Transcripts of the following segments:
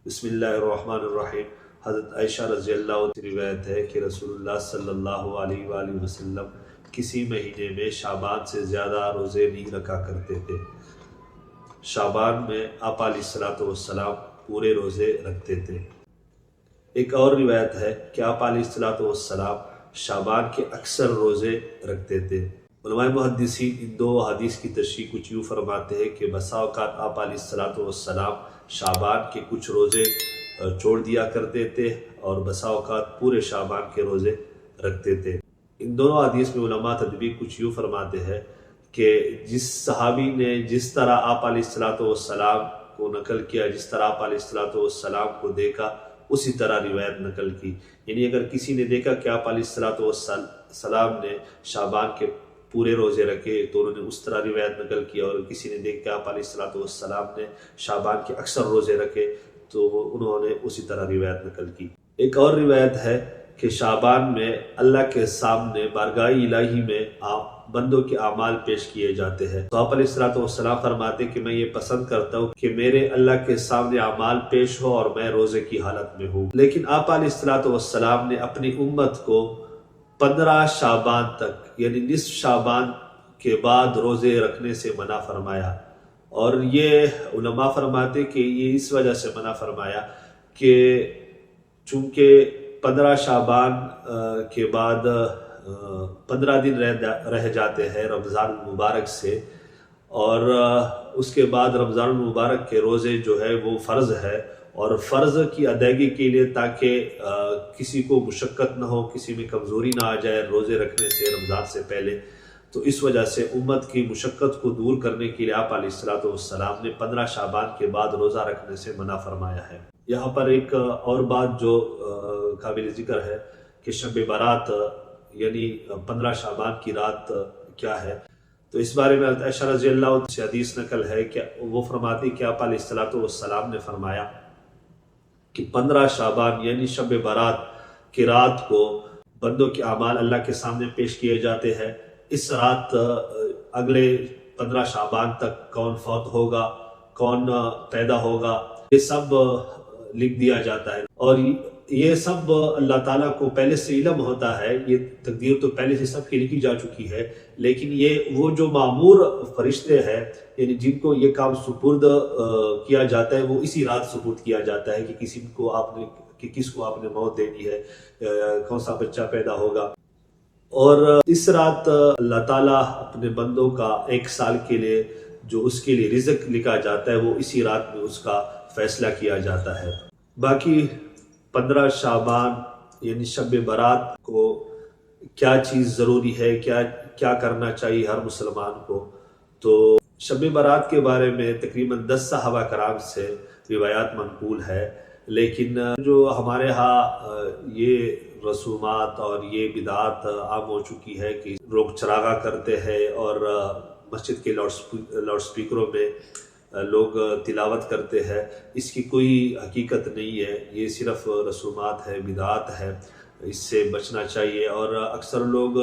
بسم اللہ الرحمن الرحیم۔ حضرت عائشہ رضی اللہ عنہ سے روایت ہے کہ رسول اللہ صلی اللہ علیہ وآلہ وسلم کسی مہینے میں شعبان سے زیادہ روزے نہیں رکھا کرتے تھے۔ شعبان میں آپ علیہ السلام پورے روزے رکھتے تھے۔ ایک اور روایت ہے کہ آپ علیہ السلام شعبان کے اکثر روزے رکھتے تھے۔ علماء محدثین ان دو حدیث کی تشریح کچھ یوں فرماتے ہیں کہ بسا اوقات آپ علیہ السلام شعبان کے کچھ روزے چھوڑ دیا کرتے تھے اور بسا اوقات پورے شعبان کے روزے رکھتے تھے۔ ان دونوں حدیث میں علماء تدبیر کچھ یوں فرماتے ہیں کہ جس صحابی نے جس طرح آپ علیہ السلام کو نقل کیا، جس طرح آپ علیہ السلام کو دیکھا، اسی طرح روایت نقل کی۔ یعنی اگر کسی نے دیکھا کہ آپ علیہ السلام نے شعبان کے پورے روزے رکھے تو انہوں نے اس طرح روایت نقل کیا، اور کسی نے دیکھا کہ آپ علیہ السلام نے شعبان کے اکثر روزے رکھے تو انہوں نے اسی طرح روایت نقل کی۔ ایک اور روایت ہے کہ شعبان میں اللہ کے سامنے بارگاہ الہی میں بندوں کے اعمال پیش کیے جاتے ہیں، تو آپ علیہ السلام فرماتے کہ میں یہ پسند کرتا ہوں کہ میرے اللہ کے سامنے اعمال پیش ہو اور میں روزے کی حالت میں ہوں۔ لیکن آپ علیہ السلام نے اپنی امت کو 15 شعبان تک یعنی نصف شعبان کے بعد روزے رکھنے سے منع فرمایا، اور یہ علماء فرماتے کہ یہ اس وجہ سے منع فرمایا کہ چونکہ 15 شعبان کے بعد 15 دن رہ جاتے ہیں رمضان المبارک سے، اور اس کے بعد رمضان المبارک کے روزے جو ہے وہ فرض ہے، اور فرض کی ادائیگی کے لیے تاکہ کسی کو مشقت نہ ہو، کسی میں کمزوری نہ آ جائے روزے رکھنے سے رمضان سے پہلے، تو اس وجہ سے امت کی مشقت کو دور کرنے کے لیے آپ علیہ السلام نے 15 شعبان کے بعد روزہ رکھنے سے منع فرمایا ہے۔ یہاں پر ایک اور بات جو قابل ذکر ہے کہ شب برات یعنی 15 شعبان کی رات کیا ہے، تو اس بارے میں عائشہ رضی اللہ عنہ سے حدیث نقل ہے کہ وہ فرماتی کہ آپ علیہ السلام نے فرمایا کہ 15 شعبان یعنی شب برات کی رات کو بندوں کے اعمال اللہ کے سامنے پیش کیے جاتے ہیں۔ اس رات اگلے 15 شعبان تک کون فوت ہوگا، کون پیدا ہوگا، یہ سب لکھ دیا جاتا ہے، اور یہ سب اللہ تعالیٰ کو پہلے سے علم ہوتا ہے، یہ تقدیر تو پہلے سے سب کی لکھی جا چکی ہے، لیکن یہ وہ جو معمور فرشتے ہیں یعنی جن کو یہ کام سپرد کیا جاتا ہے وہ اسی رات سپرد کیا جاتا ہے کہ کس کو آپ نے موت دینی ہے، کون سا بچہ پیدا ہوگا، اور اس رات اللہ تعالیٰ اپنے بندوں کا 1 سال کے لیے جو اس کے لیے رزق لکھا جاتا ہے وہ اسی رات میں اس کا فیصلہ کیا جاتا ہے۔ باقی 15 شعبان یعنی شب برات کو کیا چیز ضروری ہے، کیا کرنا چاہیے ہر مسلمان کو، تو شب برات کے بارے میں تقریباً 10 صحابہ کرام سے روایات منقول ہے، لیکن جو ہمارے ہاں یہ رسومات اور یہ بدعات عام ہو چکی ہے کہ لوگ چراغاں کرتے ہیں اور مسجد کے لاؤڈ سپیکروں میں لوگ تلاوت کرتے ہیں، اس کی کوئی حقیقت نہیں ہے، یہ صرف رسومات ہے، بدعات ہے، اس سے بچنا چاہیے، اور اکثر لوگ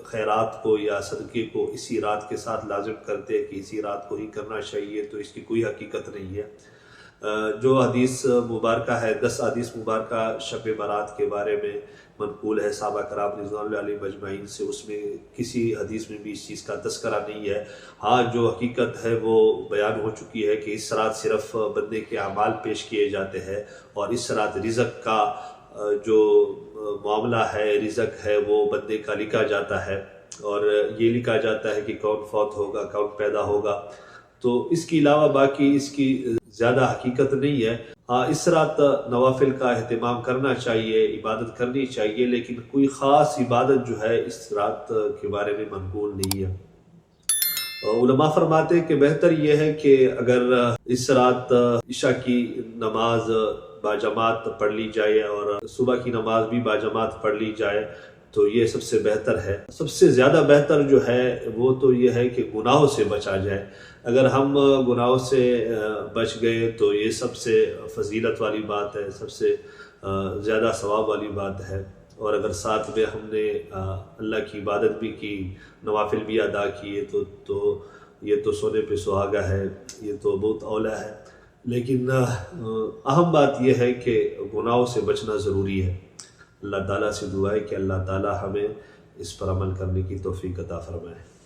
خیرات کو یا صدقے کو اسی رات کے ساتھ لازم کرتے ہیں کہ اسی رات کو ہی کرنا چاہیے، تو اس کی کوئی حقیقت نہیں ہے۔ جو حدیث مبارکہ ہے 10 حدیث مبارکہ شب برات کے بارے میں منقول ہے صحابہ کرام رضوان اللہ علیہ مجمعین سے، اس میں کسی حدیث میں بھی اس چیز کا تذکرہ نہیں ہے۔ ہاں جو حقیقت ہے وہ بیان ہو چکی ہے کہ اس رات صرف بندے کے اعمال پیش کیے جاتے ہیں، اور اس رات رزق کا جو معاملہ ہے، رزق ہے، وہ بندے کا لکھا جاتا ہے، اور یہ لکھا جاتا ہے کہ کون فوت ہوگا، کون پیدا ہوگا، تو اس کے علاوہ باقی اس کی زیادہ حقیقت نہیں ہے۔ ہاں اس رات نوافل کا اہتمام کرنا چاہیے، عبادت کرنی چاہیے، لیکن کوئی خاص عبادت جو ہے اس رات کے بارے میں منقول نہیں ہے۔ علماء فرماتے ہیں کہ بہتر یہ ہے کہ اگر اس رات عشاء کی نماز باجماعت پڑھ لی جائے اور صبح کی نماز بھی باجماعت پڑھ لی جائے تو یہ سب سے بہتر ہے۔ سب سے زیادہ بہتر جو ہے وہ تو یہ ہے کہ گناہوں سے بچا جائے۔ اگر ہم گناہوں سے بچ گئے تو یہ سب سے فضیلت والی بات ہے، سب سے زیادہ ثواب والی بات ہے، اور اگر ساتھ میں ہم نے اللہ کی عبادت بھی کی، نوافل بھی ادا کیے تو یہ تو سونے پہ سہاگا ہے، یہ تو بہت اولیٰ ہے۔ لیکن اہم بات یہ ہے کہ گناہوں سے بچنا ضروری ہے۔ اللہ تعالیٰ سے دعا ہے کہ اللہ تعالیٰ ہمیں اس پر عمل کرنے کی توفیق عطا فرمائے۔